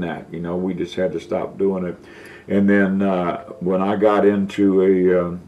that. We just had to stop doing it. And then when I got into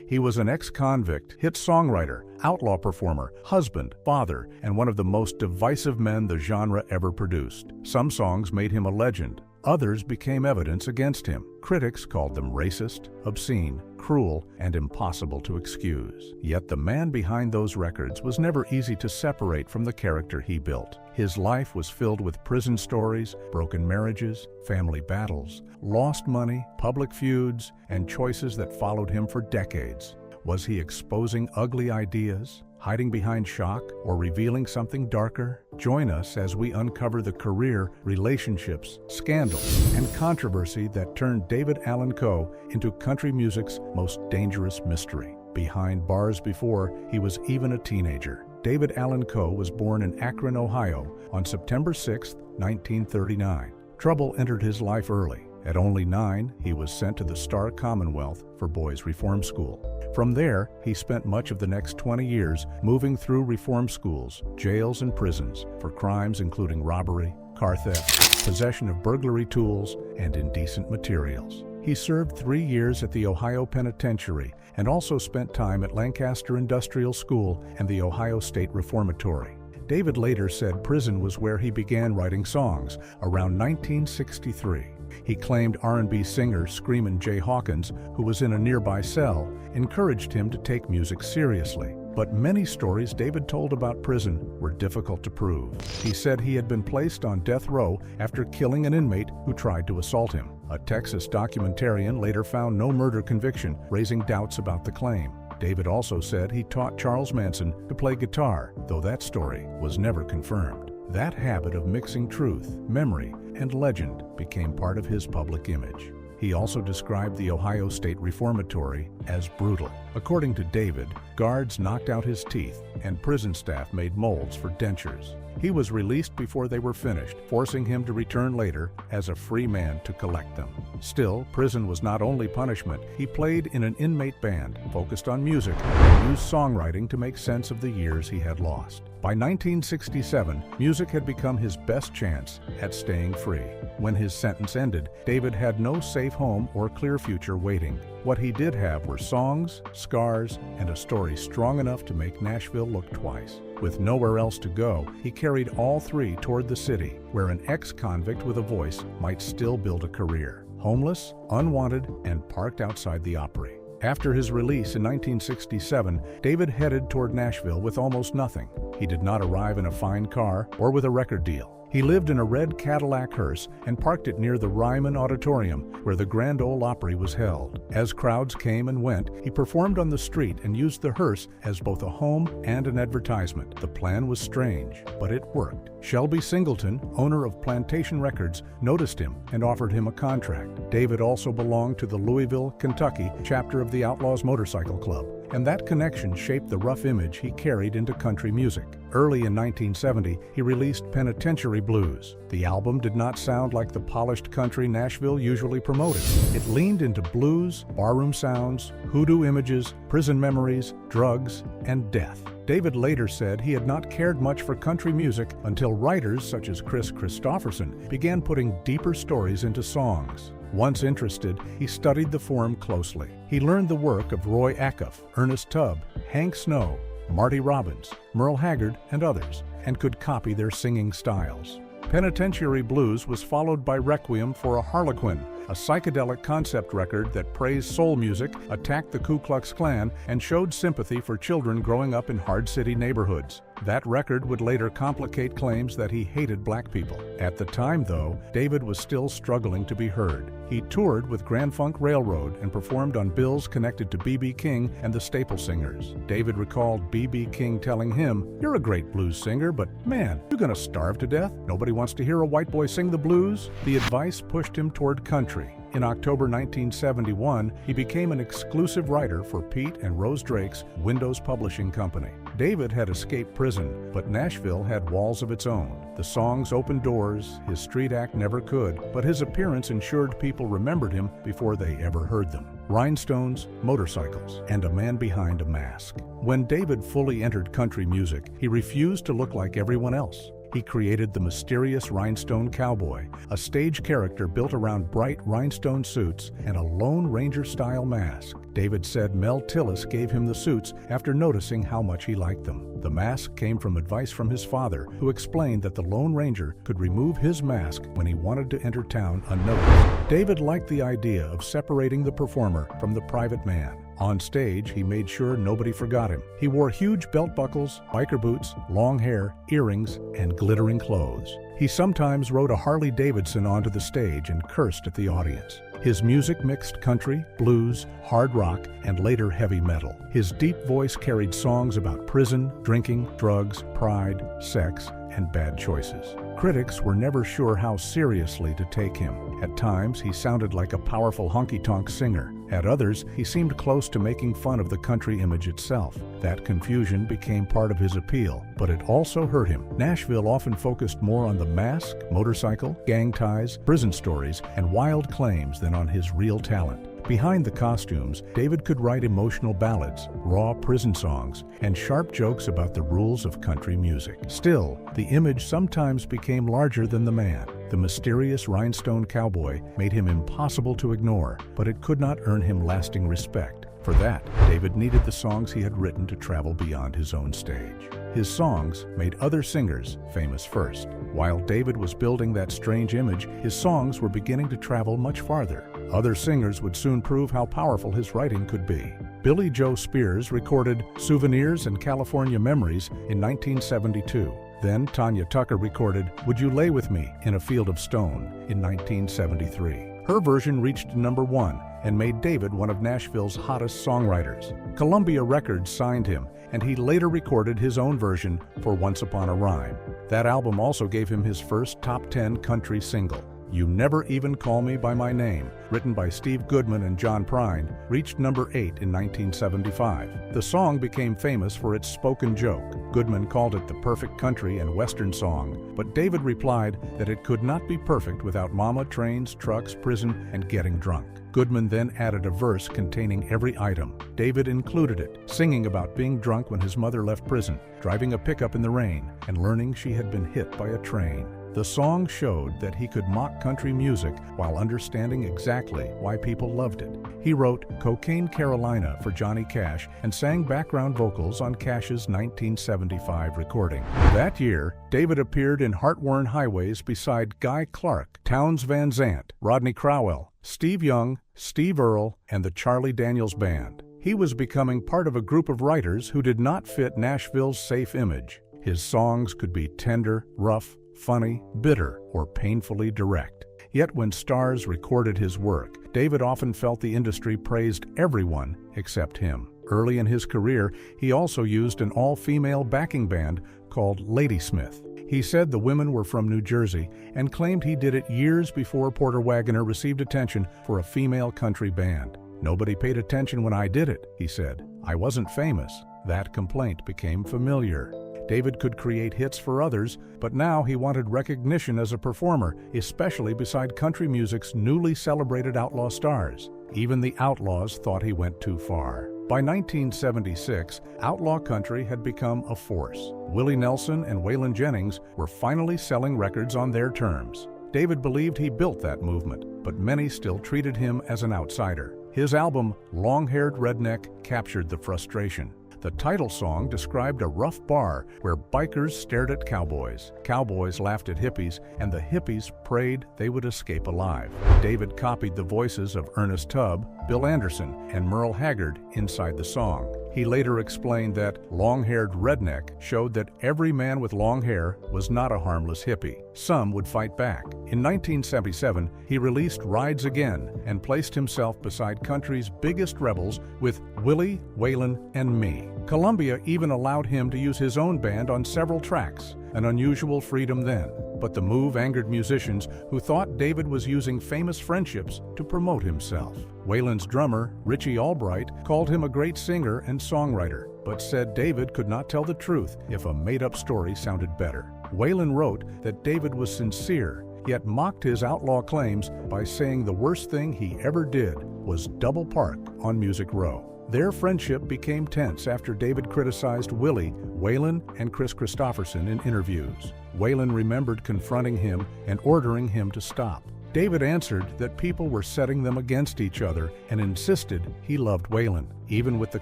He was an ex-convict, hit songwriter, outlaw performer, husband, father, and one of the most divisive men the genre ever produced. Some songs made him a legend. Others became evidence against him. Critics called them racist, obscene, cruel, and impossible to excuse. Yet the man behind those records was never easy to separate from the character he built. His life was filled with prison stories, broken marriages, family battles, lost money, public feuds, and choices that followed him for decades. Was he exposing ugly ideas, hiding behind shock, or revealing something darker? Join us as we uncover the career, relationships, scandal, and controversy that turned David Allan Coe into country music's most dangerous mystery. Behind bars before he was even a teenager. David Allan Coe was born in Akron, Ohio on September 6, 1939. Trouble entered his life early. At only 9, he was sent to the Star Commonwealth for Boys Reform School. From there, he spent much of the next 20 years moving through reform schools, jails, and prisons for crimes including robbery, car theft, possession of burglary tools, and indecent materials. He served 3 years at the Ohio Penitentiary and also spent time at Lancaster Industrial School and the Ohio State Reformatory. David later said prison was where he began writing songs, around 1963. He claimed R&B singer Screamin' Jay Hawkins, who was in a nearby cell, encouraged him to take music seriously. But many stories David told about prison were difficult to prove. He said he had been placed on death row after killing an inmate who tried to assault him. A Texas documentarian later found no murder conviction, raising doubts about the claim. David also said he taught Charles Manson to play guitar, though that story was never confirmed. That habit of mixing truth, memory, and legend became part of his public image. He also described the Ohio State Reformatory as brutal. According to David, guards knocked out his teeth, and prison staff made molds for dentures. He was released before they were finished, forcing him to return later as a free man to collect them. Still, prison was not only punishment. He played in an inmate band, focused on music, and used songwriting to make sense of the years he had lost. By 1967, music had become his best chance at staying free. When his sentence ended, David had no safe home or clear future waiting. What he did have were songs, scars, and a story strong enough to make Nashville look twice. With nowhere else to go, he carried all three toward the city, where an ex-convict with a voice might still build a career. Homeless, unwanted, and parked outside the Opry. After his release in 1967, David headed toward Nashville with almost nothing. He did not arrive in a fine car or with a record deal. He lived in a red Cadillac hearse and parked it near the Ryman Auditorium, where the Grand Ole Opry was held. As crowds came and went, he performed on the street and used the hearse as both a home and an advertisement. The plan was strange, but it worked. Shelby Singleton, owner of Plantation Records, noticed him and offered him a contract. David also belonged to the Louisville, Kentucky chapter of the Outlaws Motorcycle Club, and that connection shaped the rough image he carried into country music. Early in 1970, he released Penitentiary Blues. The album did not sound like the polished country Nashville usually promoted. It leaned into blues, barroom sounds, hoodoo images, prison memories, drugs, and death. David later said he had not cared much for country music until writers such as Chris Christopherson began putting deeper stories into songs. Once interested, he studied the form closely. He learned the work of Roy Acuff, Ernest Tubb, Hank Snow, Marty Robbins, Merle Haggard, and others, and could copy their singing styles. Penitentiary Blues was followed by Requiem for a Harlequin, a psychedelic concept record that praised soul music, attacked the Ku Klux Klan, and showed sympathy for children growing up in hard city neighborhoods. That record would later complicate claims that he hated black people. At the time, though, David was still struggling to be heard. He toured with Grand Funk Railroad and performed on bills connected to B.B. King and the Staple Singers. David recalled B.B. King telling him, "You're a great blues singer, but man, you're gonna starve to death? Nobody wants to hear a white boy sing the blues?" The advice pushed him toward country. In October 1971, he became an exclusive writer for Pete and Rose Drake's Windows Publishing Company. David had escaped prison, but Nashville had walls of its own. The songs opened doors his street act never could, but his appearance ensured people remembered him before they ever heard them. Rhinestones, motorcycles, and a man behind a mask. When David fully entered country music, he refused to look like everyone else. He created the mysterious Rhinestone Cowboy, a stage character built around bright rhinestone suits and a Lone Ranger-style mask. David said Mel Tillis gave him the suits after noticing how much he liked them. The mask came from advice from his father, who explained that the Lone Ranger could remove his mask when he wanted to enter town unnoticed. David liked the idea of separating the performer from the private man. On stage, he made sure nobody forgot him. He wore huge belt buckles, biker boots, long hair, earrings, and glittering clothes. He sometimes rode a Harley Davidson onto the stage and cursed at the audience. His music mixed country, blues, hard rock, and later heavy metal. His deep voice carried songs about prison, drinking, drugs, pride, sex, and bad choices. Critics were never sure how seriously to take him. At times, he sounded like a powerful honky-tonk singer. At others, he seemed close to making fun of the country image itself. That confusion became part of his appeal, but it also hurt him. Nashville often focused more on the mask, motorcycle, gang ties, prison stories, and wild claims than on his real talent. Behind the costumes, David could write emotional ballads, raw prison songs, and sharp jokes about the rules of country music. Still, the image sometimes became larger than the man. The mysterious Rhinestone Cowboy made him impossible to ignore, but it could not earn him lasting respect. For that, David needed the songs he had written to travel beyond his own stage. His songs made other singers famous first. While David was building that strange image, his songs were beginning to travel much farther. Other singers would soon prove how powerful his writing could be. Billy Joe Spears recorded Souvenirs and California Memories in 1972. Then Tanya Tucker recorded Would You Lay With Me in a Field of Stone in 1973. Her version reached #1 and made David one of Nashville's hottest songwriters. Columbia Records signed him, and he later recorded his own version for Once Upon a Rhyme. That album also gave him his first top 10 country single. You Never Even Call Me By My Name, written by Steve Goodman and John Prine, reached #8 in 1975. The song became famous for its spoken joke. Goodman called it the perfect country and western song, but David replied that it could not be perfect without mama, trains, trucks, prison, and getting drunk. Goodman then added a verse containing every item. David included it, singing about being drunk when his mother left prison, driving a pickup in the rain, and learning she had been hit by a train. The song showed that he could mock country music while understanding exactly why people loved it. He wrote Cocaine Carolina for Johnny Cash and sang background vocals on Cash's 1975 recording. That year, David appeared in Heartworn Highways beside Guy Clark, Townes Van Zandt, Rodney Crowell, Steve Young, Steve Earle, and the Charlie Daniels Band. He was becoming part of a group of writers who did not fit Nashville's safe image. His songs could be tender, rough, funny, bitter, or painfully direct. Yet when stars recorded his work, David often felt the industry praised everyone except him. Early in his career, he also used an all-female backing band called Ladysmith. He said the women were from New Jersey and claimed he did it years before Porter Wagoner received attention for a female country band. Nobody paid attention when I did it, he said. I wasn't famous. That complaint became familiar. David could create hits for others, but now he wanted recognition as a performer, especially beside country music's newly celebrated outlaw stars. Even the Outlaws thought he went too far. By 1976, outlaw country had become a force. Willie Nelson and Waylon Jennings were finally selling records on their terms. David believed he built that movement, but many still treated him as an outsider. His album, Long-Haired Redneck, captured the frustration. The title song described a rough bar where bikers stared at cowboys. Cowboys laughed at hippies, and the hippies prayed they would escape alive. David copied the voices of Ernest Tubb, Bill Anderson, and Merle Haggard inside the song. He later explained that Long-Haired Redneck showed that every man with long hair was not a harmless hippie. Some would fight back. In 1977, he released Rides Again and placed himself beside country's biggest rebels with Willie, Waylon, and Me. Columbia even allowed him to use his own band on several tracks, an unusual freedom then. But the move angered musicians who thought David was using famous friendships to promote himself. Waylon's drummer, Richie Albright, called him a great singer and songwriter, but said David could not tell the truth if a made-up story sounded better. Waylon wrote that David was sincere, yet mocked his outlaw claims by saying the worst thing he ever did was double park on Music Row. Their friendship became tense after David criticized Willie, Waylon, and Chris Christopherson in interviews. Waylon remembered confronting him and ordering him to stop. David answered that people were setting them against each other and insisted he loved Waylon. Even with the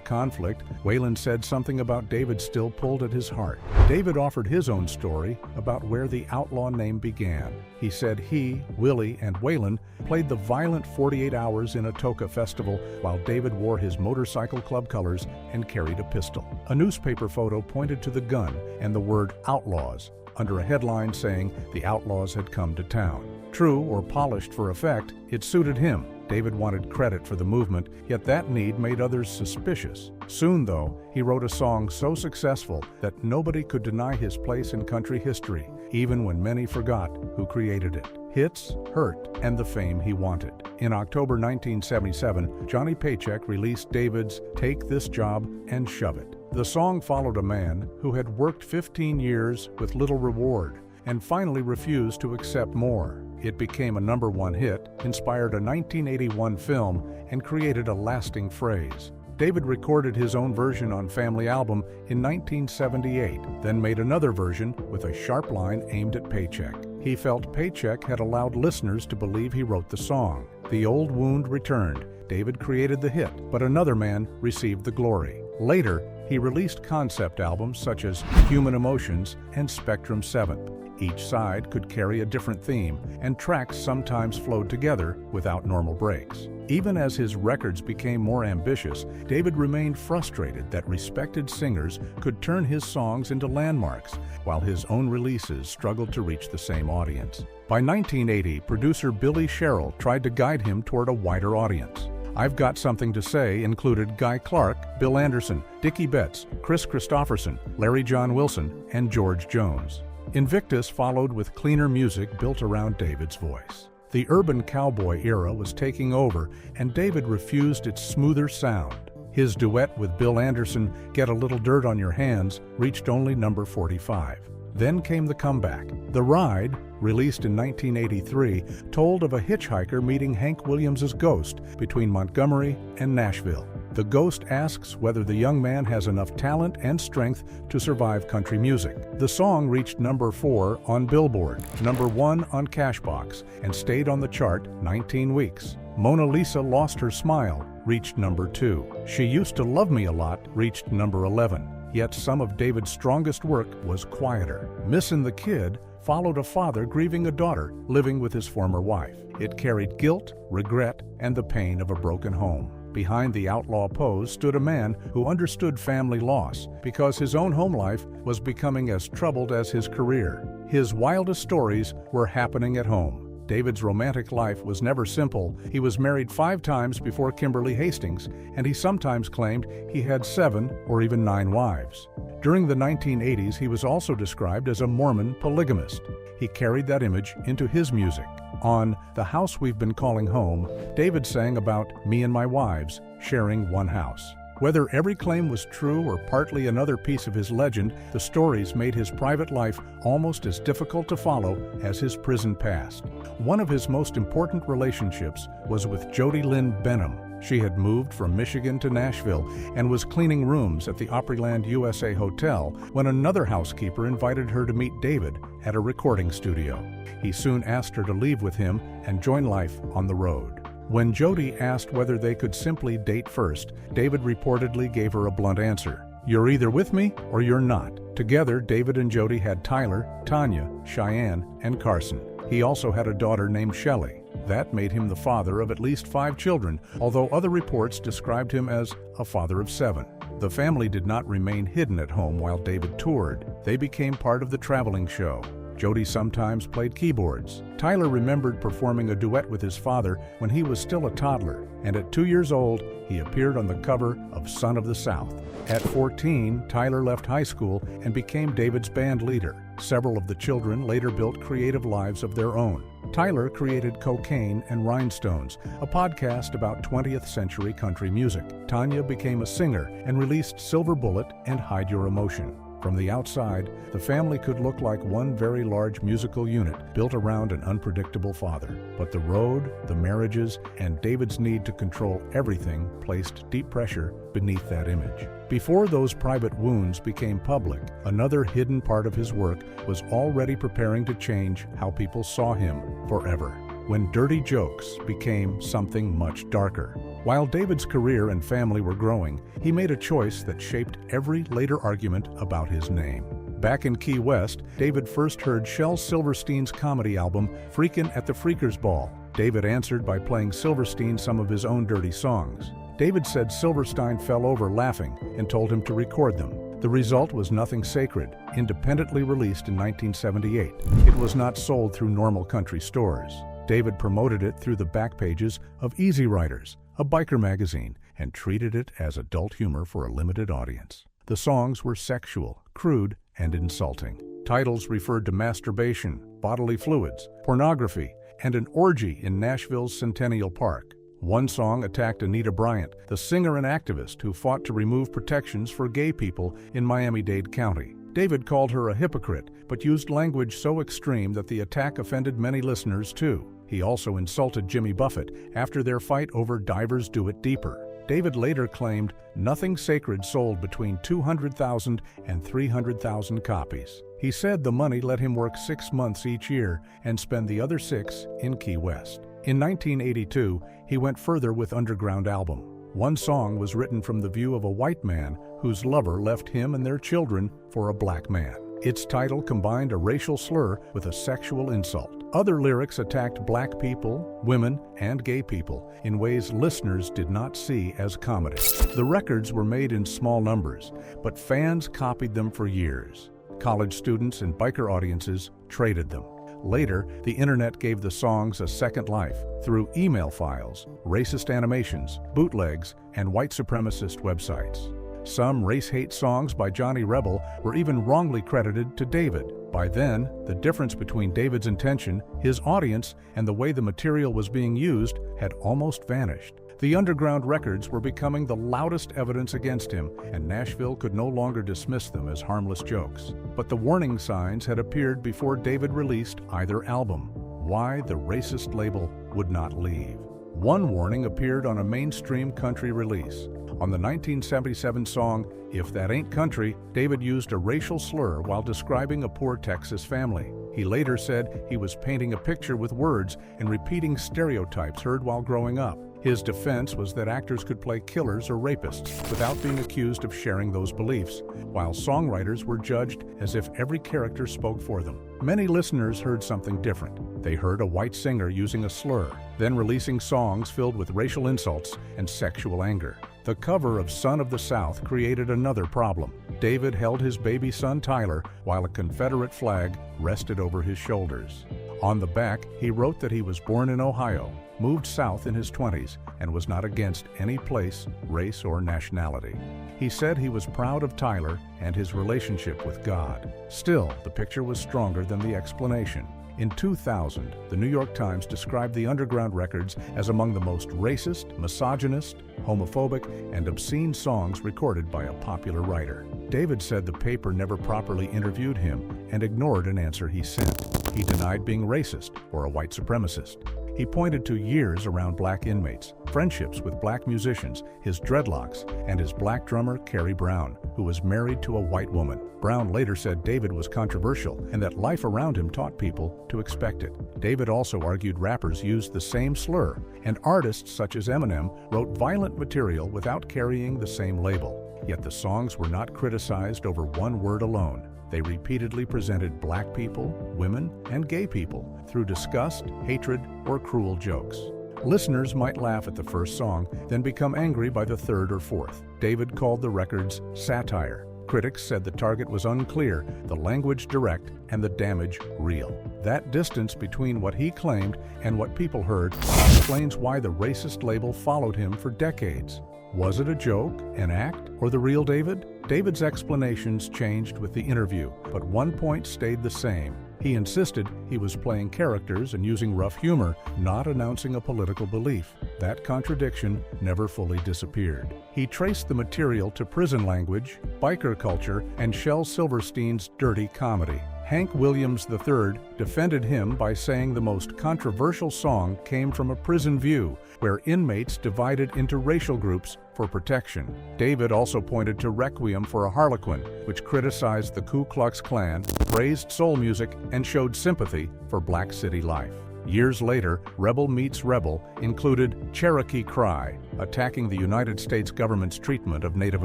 conflict, Waylon said something about David still pulled at his heart. David offered his own story about where the outlaw name began. He said he, Willie, and Waylon played the violent 48 Hours in Atoka Festival while David wore his motorcycle club colors and carried a pistol. A newspaper photo pointed to the gun and the word outlaws under a headline saying the outlaws had come to town. True or polished for effect, it suited him. David wanted credit for the movement, yet that need made others suspicious. Soon, though, he wrote a song so successful that nobody could deny his place in country history, even when many forgot who created it. Hits, hurt, and the fame he wanted. In October 1977, Johnny Paycheck released David's Take This Job and Shove It. The song followed a man who had worked 15 years with little reward and finally refused to accept more. It became a #1 hit, inspired a 1981 film, and created a lasting phrase. David recorded his own version on Family Album in 1978, then made another version with a sharp line aimed at Paycheck. He felt Paycheck had allowed listeners to believe he wrote the song. The old wound returned. David created the hit, but another man received the glory. Later, he released concept albums such as Human Emotions and Spectrum 7th. Each side could carry a different theme, and tracks sometimes flowed together without normal breaks. Even as his records became more ambitious, David remained frustrated that respected singers could turn his songs into landmarks, while his own releases struggled to reach the same audience. By 1980, producer Billy Sherrill tried to guide him toward a wider audience. I've Got Something to Say included Guy Clark, Bill Anderson, Dickie Betts, Chris Christopherson, Larry John Wilson, and George Jones. Invictus followed with cleaner music built around David's voice. The urban cowboy era was taking over, and David refused its smoother sound. His duet with Bill Anderson, Get a Little Dirt on Your Hands, reached only number 45. Then came the comeback. The Ride, released in 1983, told of a hitchhiker meeting Hank Williams' ghost between Montgomery and Nashville. The ghost asks whether the young man has enough talent and strength to survive country music. The song reached number 4 on Billboard, number 1 on Cashbox, and stayed on the chart 19 weeks. Mona Lisa Lost Her Smile reached number 2. She Used to Love Me a Lot reached number 11. Yet some of David's strongest work was quieter. Missin' the Kid followed a father grieving a daughter living with his former wife. It carried guilt, regret, and the pain of a broken home. Behind the outlaw pose stood a man who understood family loss because his own home life was becoming as troubled as his career. His wildest stories were happening at home. David's romantic life was never simple. He was married 5 times before Kimberly Hastings, and he sometimes claimed he had 7 or even 9 wives. During the 1980s, he was also described as a Mormon polygamist. He carried that image into his music. On The House We've Been Calling Home, David sang about me and my wives sharing one house. Whether every claim was true or partly another piece of his legend, the stories made his private life almost as difficult to follow as his prison past. One of his most important relationships was with Jody Lynn Benham. She had moved from Michigan to Nashville and was cleaning rooms at the Opryland USA Hotel when another housekeeper invited her to meet David at a recording studio. He soon asked her to leave with him and join life on the road. When Jody asked whether they could simply date first, David reportedly gave her a blunt answer. You're either with me or you're not. Together, David and Jody had Tyler, Tanya, Cheyenne, and Carson. He also had a daughter named Shelley. That made him the father of at least 5 children, although other reports described him as a father of 7. The family did not remain hidden at home while David toured. They became part of the traveling show. Jody sometimes played keyboards. Tyler remembered performing a duet with his father when he was still a toddler, and at 2 years old, he appeared on the cover of Son of the South. At 14, Tyler left high school and became David's band leader. Several of the children later built creative lives of their own. Tyler created Cocaine and Rhinestones, a podcast about 20th century country music. Tanya became a singer and released Silver Bullet and Hide Your Emotion. From the outside, the family could look like one very large musical unit built around an unpredictable father. But the road, the marriages, and David's need to control everything placed deep pressure beneath that image. Before those private wounds became public, another hidden part of his work was already preparing to change how people saw him forever, when dirty jokes became something much darker. While David's career and family were growing, he made a choice that shaped every later argument about his name. Back in Key West, David first heard Shel Silverstein's comedy album, Freakin' at the Freakers Ball. David answered by playing Silverstein some of his own dirty songs. David said Silverstein fell over laughing and told him to record them. The result was Nothing Sacred, independently released in 1978. It was not sold through normal country stores. David promoted it through the back pages of Easy Riders, a biker magazine, and treated it as adult humor for a limited audience. The songs were sexual, crude, and insulting. Titles referred to masturbation, bodily fluids, pornography, and an orgy in Nashville's Centennial Park. One song attacked Anita Bryant, the singer and activist who fought to remove protections for gay people in Miami-Dade County. David called her a hypocrite, but used language so extreme that the attack offended many listeners too. He also insulted Jimmy Buffett after their fight over Divers Do It Deeper. David later claimed Nothing Sacred sold between 200,000 and 300,000 copies. He said the money let him work 6 months each year and spend the other 6 in Key West. In 1982, he went further with Underground Album. One song was written from the view of a white man whose lover left him and their children for a black man. Its title combined a racial slur with a sexual insult. Other lyrics attacked black people, women, and gay people in ways listeners did not see as comedy. The records were made in small numbers, but fans copied them for years. College students and biker audiences traded them. Later, the internet gave the songs a second life through email files, racist animations, bootlegs, and white supremacist websites. Some race-hate songs by Johnny Rebel were even wrongly credited to David. By then, the difference between David's intention, his audience, and the way the material was being used had almost vanished. The underground records were becoming the loudest evidence against him, and Nashville could no longer dismiss them as harmless jokes. But the warning signs had appeared before David released either album. Why the racist label would not leave. One warning appeared on a mainstream country release. On the 1977 song, If That Ain't Country, David used a racial slur while describing a poor Texas family. He later said he was painting a picture with words and repeating stereotypes heard while growing up. His defense was that actors could play killers or rapists without being accused of sharing those beliefs, while songwriters were judged as if every character spoke for them. Many listeners heard something different. They heard a white singer using a slur, then releasing songs filled with racial insults and sexual anger. The cover of Son of the South created another problem. David held his baby son Tyler while a Confederate flag rested over his shoulders. On the back, he wrote that he was born in Ohio, moved south in his 20s, and was not against any place, race, or nationality. He said he was proud of Tyler and his relationship with God. Still, the picture was stronger than the explanation. In 2000, the New York Times described the underground records as among the most racist, misogynist, homophobic, and obscene songs recorded by a popular writer. David said the paper never properly interviewed him and ignored an answer he sent. He denied being racist or a white supremacist. He pointed to years around black inmates, friendships with black musicians, his dreadlocks, and his black drummer, Kerry Brown, who was married to a white woman. Brown later said David was controversial and that life around him taught people to expect it. David also argued rappers used the same slur, and artists such as Eminem wrote violent material without carrying the same label. Yet the songs were not criticized over one word alone. They repeatedly presented black people, women, and gay people through disgust, hatred, or cruel jokes. Listeners might laugh at the first song, then become angry by the third or fourth. David called the records satire. Critics said the target was unclear, the language direct, and the damage real. That distance between what he claimed and what people heard explains why the racist label followed him for decades. Was it a joke, an act, or the real David? David's explanations changed with the interview, but one point stayed the same. He insisted he was playing characters and using rough humor, not announcing a political belief. That contradiction never fully disappeared. He traced the material to prison language, biker culture, and Shel Silverstein's dirty comedy. Hank Williams III defended him by saying the most controversial song came from a prison view, where inmates divided into racial groups for protection. David also pointed to Requiem for a Harlequin, which criticized the Ku Klux Klan, praised soul music, and showed sympathy for Black city life. Years later, Rebel Meets Rebel included Cherokee Cry, attacking the United States government's treatment of Native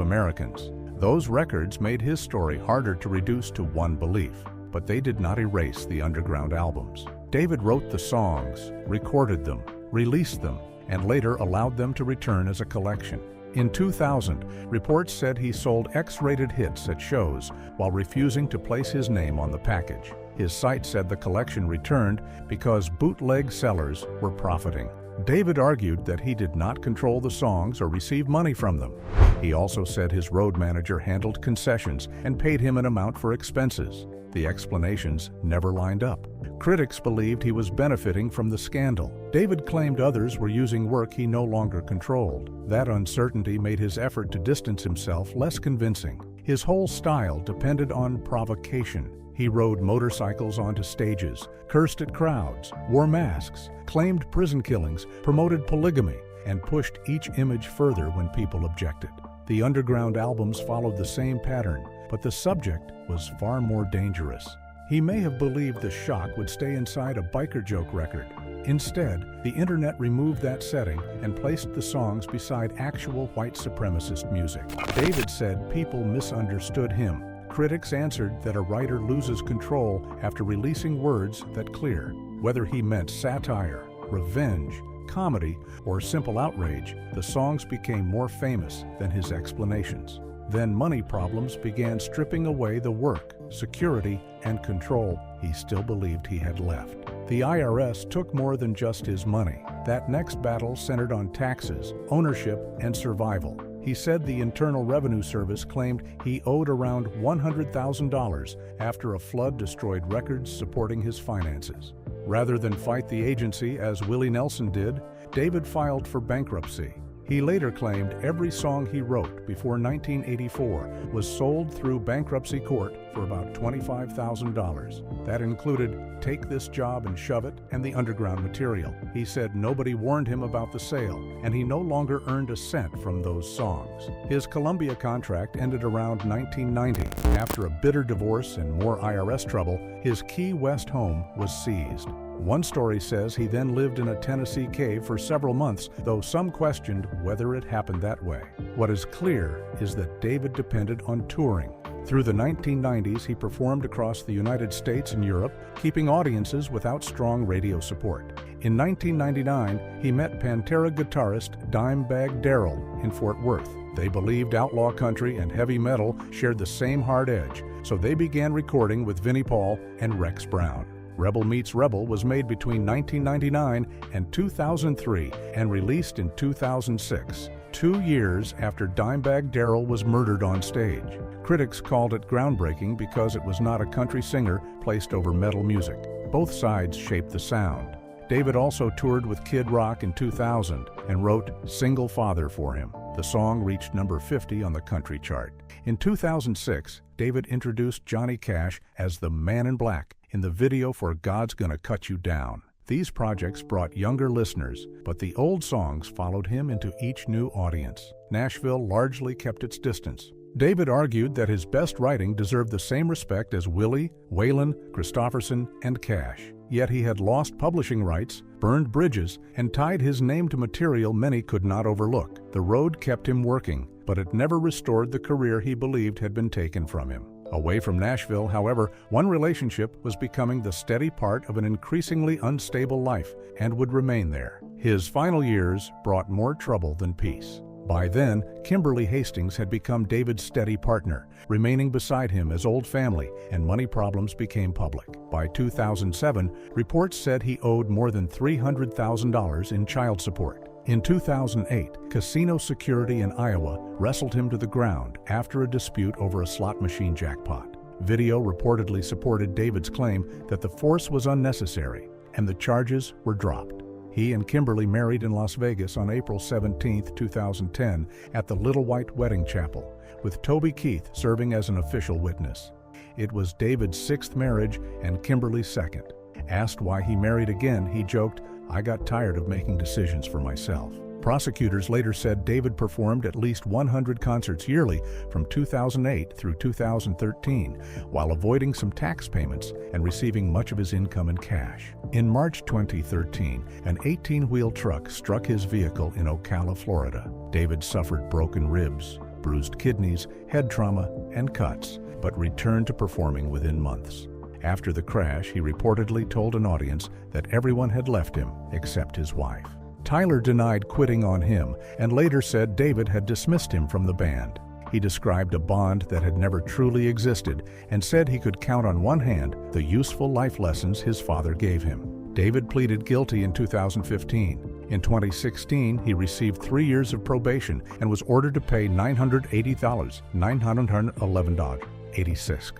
Americans. Those records made his story harder to reduce to one belief, but they did not erase the underground albums. David wrote the songs, recorded them, released them, and later allowed them to return as a collection. In 2000, reports said he sold X-rated hits at shows while refusing to place his name on the package. His site said the collection returned because bootleg sellers were profiting. David argued that he did not control the songs or receive money from them. He also said his road manager handled concessions and paid him an amount for expenses. The explanations never lined up. Critics believed he was benefiting from the scandal. David claimed others were using work he no longer controlled. That uncertainty made his effort to distance himself less convincing. His whole style depended on provocation. He rode motorcycles onto stages, cursed at crowds, wore masks, claimed prison killings, promoted polygamy, and pushed each image further when people objected. The underground albums followed the same pattern, but the subject was far more dangerous. He may have believed the shock would stay inside a biker joke record. Instead, the internet removed that setting and placed the songs beside actual white supremacist music. David said people misunderstood him. Critics answered that a writer loses control after releasing words that clear. Whether he meant satire, revenge, comedy, or simple outrage, the songs became more famous than his explanations. Then money problems began stripping away the work, security, and control he still believed he had left. The IRS took more than just his money. That next battle centered on taxes, ownership, and survival. He said the Internal Revenue Service claimed he owed around $100,000 after a flood destroyed records supporting his finances. Rather than fight the agency as Willie Nelson did, David filed for bankruptcy. He later claimed every song he wrote before 1984 was sold through bankruptcy court for about $25,000. That included Take This Job and Shove It and the underground material. He said nobody warned him about the sale, and he no longer earned a cent from those songs. His Columbia contract ended around 1990. After a bitter divorce and more IRS trouble, his Key West home was seized. One story says he then lived in a Tennessee cave for several months, though some questioned whether it happened that way. What is clear is that David depended on touring. Through the 1990s, he performed across the United States and Europe, keeping audiences without strong radio support. In 1999, he met Pantera guitarist Dimebag Darrell in Fort Worth. They believed outlaw country and heavy metal shared the same hard edge, so they began recording with Vinnie Paul and Rex Brown. Rebel Meets Rebel was made between 1999 and 2003 and released in 2006, 2 years after Dimebag Darrell was murdered on stage. Critics called it groundbreaking because it was not a country singer placed over metal music. Both sides shaped the sound. David also toured with Kid Rock in 2000 and wrote Single Father for him. The song reached number 50 on the country chart. In 2006, David introduced Johnny Cash as the Man in Black in the video for God's Gonna Cut You Down. These projects brought younger listeners, but the old songs followed him into each new audience. Nashville largely kept its distance. David argued that his best writing deserved the same respect as Willie, Waylon, Christofferson, and Cash. Yet he had lost publishing rights, burned bridges, and tied his name to material many could not overlook. The road kept him working, but it never restored the career he believed had been taken from him. Away from Nashville, however, one relationship was becoming the steady part of an increasingly unstable life and would remain there. His final years brought more trouble than peace. By then, Kimberly Hastings had become David's steady partner, remaining beside him as old family, and money problems became public. By 2007, reports said he owed more than $300,000 in child support. In 2008, casino security in Iowa wrestled him to the ground after a dispute over a slot machine jackpot. Video reportedly supported David's claim that the force was unnecessary, and the charges were dropped. He and Kimberly married in Las Vegas on April 17, 2010, at the Little White Wedding Chapel, with Toby Keith serving as an official witness. It was David's 6th marriage and Kimberly's 2nd. Asked why he married again, he joked, "I got tired of making decisions for myself." Prosecutors later said David performed at least 100 concerts yearly from 2008 through 2013, while avoiding some tax payments and receiving much of his income in cash. In March 2013, an 18-wheel truck struck his vehicle in Ocala, Florida. David suffered broken ribs, bruised kidneys, head trauma, and cuts, but returned to performing within months. After the crash, he reportedly told an audience that everyone had left him except his wife. Tyler denied quitting on him and later said David had dismissed him from the band. He described a bond that had never truly existed and said he could count on one hand the useful life lessons his father gave him. David pleaded guilty in 2015. In 2016, he received 3 years of probation and was ordered to pay $980,911.86.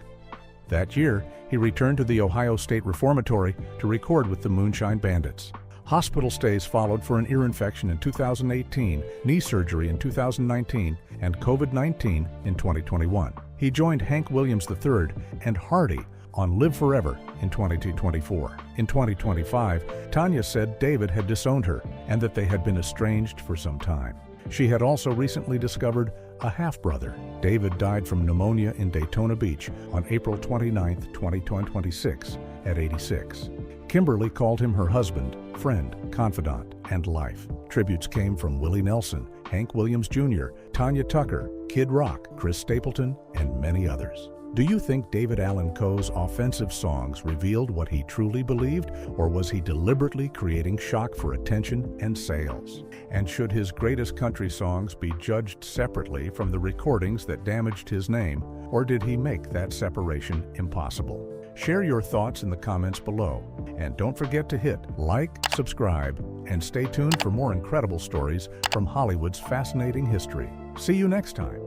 That year, he returned to the Ohio State Reformatory to record with the Moonshine Bandits. Hospital stays followed for an ear infection in 2018, knee surgery in 2019, and COVID-19 in 2021. He joined Hank Williams III and Hardy on Live Forever in 2024. In 2025, Tanya said David had disowned her and that they had been estranged for some time. She had also recently discovered a half-brother. David died from pneumonia in Daytona Beach on April 29, 2026, at 86. Kimberly called him her husband, friend, confidant, and life. Tributes came from Willie Nelson, Hank Williams Jr., Tanya Tucker, Kid Rock, Chris Stapleton, and many others. Do you think David Allan Coe's offensive songs revealed what he truly believed, or was he deliberately creating shock for attention and sales? And should his greatest country songs be judged separately from the recordings that damaged his name, or did he make that separation impossible? Share your thoughts in the comments below, and don't forget to hit like, subscribe, and stay tuned for more incredible stories from Hollywood's fascinating history. See you next time.